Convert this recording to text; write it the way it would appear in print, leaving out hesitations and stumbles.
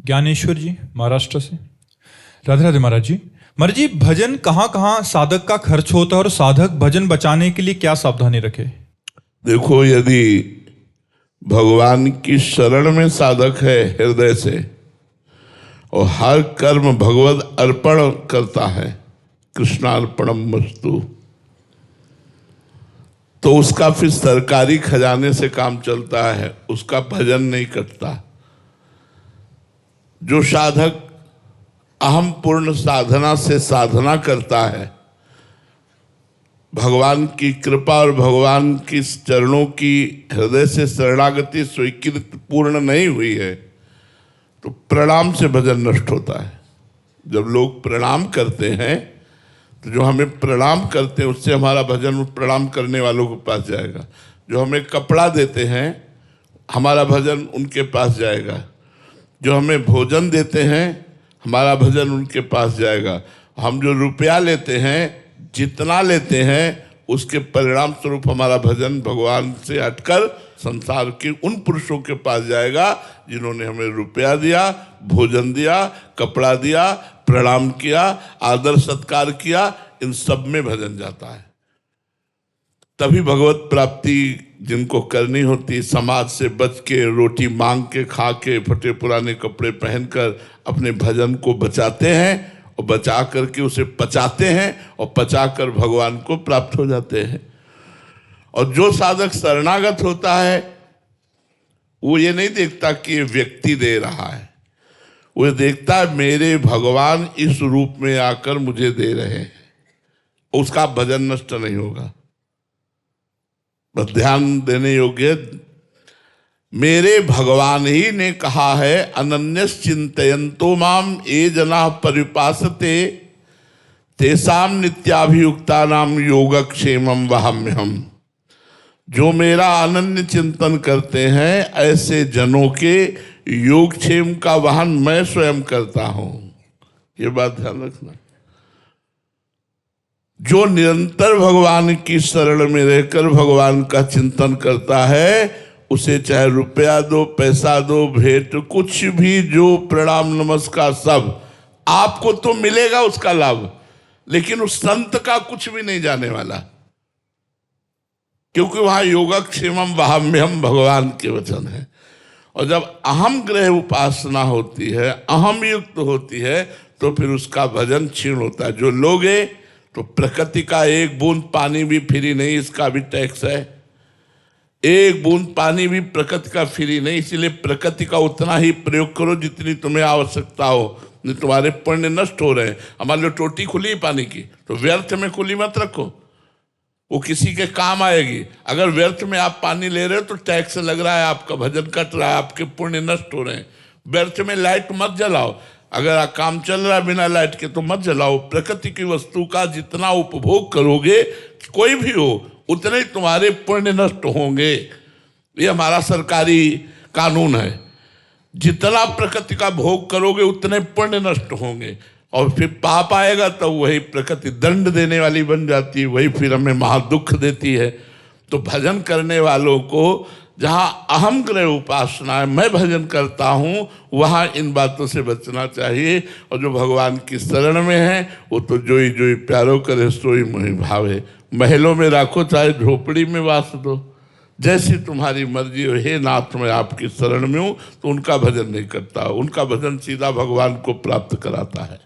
ज्ञानेश्वर जी महाराष्ट्र से। राधे राधे महाराज जी। महाराज जी, भजन कहाँ कहाँ साधक का खर्च होता है और साधक भजन बचाने के लिए क्या सावधानी रखे? देखो, यदि भगवान की शरण में साधक है हृदय से और हर कर्म भगवत अर्पण करता है, कृष्णार्पणम मस्तु, तो उसका फिर सरकारी खजाने से काम चलता है, उसका भजन नहीं कटता। जो साधक अहम पूर्ण साधना से साधना करता है, भगवान की कृपा और भगवान की चरणों की हृदय से शरणागति स्वीकृत पूर्ण नहीं हुई है, तो प्रणाम से भजन नष्ट होता है। जब लोग प्रणाम करते हैं तो जो हमें प्रणाम करते हैं उससे हमारा भजन प्रणाम करने वालों के पास जाएगा। जो हमें कपड़ा देते हैं हमारा भजन उनके पास जाएगा। जो हमें भोजन देते हैं हमारा भजन उनके पास जाएगा। हम जो रुपया लेते हैं, जितना लेते हैं, उसके परिणाम स्वरूप हमारा भजन भगवान से हटकर संसार के उन पुरुषों के पास जाएगा जिन्होंने हमें रुपया दिया, भोजन दिया, कपड़ा दिया, प्रणाम किया, आदर सत्कार किया। इन सब में भजन जाता है। तभी भगवत प्राप्ति जिनको करनी होती, समाज से बच के, रोटी मांग के, खा के, फटे पुराने कपड़े पहनकर अपने भजन को बचाते हैं और बचा करके उसे पचाते हैं और पचाकर भगवान को प्राप्त हो जाते हैं। और जो साधक शरणागत होता है वो ये नहीं देखता कि ये व्यक्ति दे रहा है, वो देखता है मेरे भगवान इस रूप में आकर मुझे दे रहे हैं। उसका भजन नष्ट नहीं होगा। बस ध्यान देने योग्य, मेरे भगवान ही ने कहा है, अनन्यस चिंतयन्तो माम ये जना परिपासते तेसाम नित्याभियुक्ता नाम योगक्षेमम वहाम्यहम्। जो मेरा अनन्य चिंतन करते हैं ऐसे जनों के योगक्षेम का वहन मैं स्वयं करता हूं। ये बात ध्यान रखना। जो निरंतर भगवान की शरण में रहकर भगवान का चिंतन करता है, उसे चाहे रुपया दो, पैसा दो, भेंट, कुछ भी, जो प्रणाम नमस्कार सब आपको तो मिलेगा उसका लाभ, लेकिन उस संत का कुछ भी नहीं जाने वाला, क्योंकि वहां योगक्षेमम वहाम्यहम् भगवान के वचन है। और जब अहम ग्रह उपासना होती है, अहम युक्त होती है, तो फिर उसका भजन क्षीण होता है। जो लोगे तो प्रकृति का एक बूंद पानी भी फ्री नहीं, इसका भी टैक्स है। एक बूंद पानी भी प्रकृति का फ्री नहीं, इसलिए प्रकृति का उतना ही प्रयोग करो जितनी तुम्हें आवश्यकता हो, नहीं तुम्हारे पुण्य नष्ट हो रहे हैं। हमारे लिए टोटी खुली है पानी की, तो व्यर्थ में खुली मत रखो, वो किसी के काम आएगी। अगर व्यर्थ में आप पानी ले रहे हो तो टैक्स लग रहा है, आपका भजन कट रहा है, आपके पुण्य नष्ट हो रहे हैं। व्यर्थ में लाइट मत जलाओ, अगर काम चल रहा है बिना लाइट के तो मत जलाओ। प्रकृति की वस्तु का जितना उपभोग करोगे, कोई भी हो, उतने ही तुम्हारे पुण्य नष्ट होंगे। ये हमारा सरकारी कानून है। जितना प्रकृति का भोग करोगे उतने पुण्य नष्ट होंगे, और फिर पाप आएगा तो वही प्रकृति दंड देने वाली बन जाती है, वही फिर हमें महादुख देती है। तो भजन करने वालों को जहाँ अहम ग्रह उपासना है, मैं भजन करता हूँ, वहाँ इन बातों से बचना चाहिए। और जो भगवान की शरण में है वो तो जोई जोई प्यारो करे सोई मोहि भावे। महलों में राखो चाहे झोपड़ी में वास दो, जैसी तुम्हारी मर्जी हो। हे नाथ, मैं आपकी शरण में हूँ, तो उनका भजन नहीं करता, उनका भजन सीधा भगवान को प्राप्त कराता है।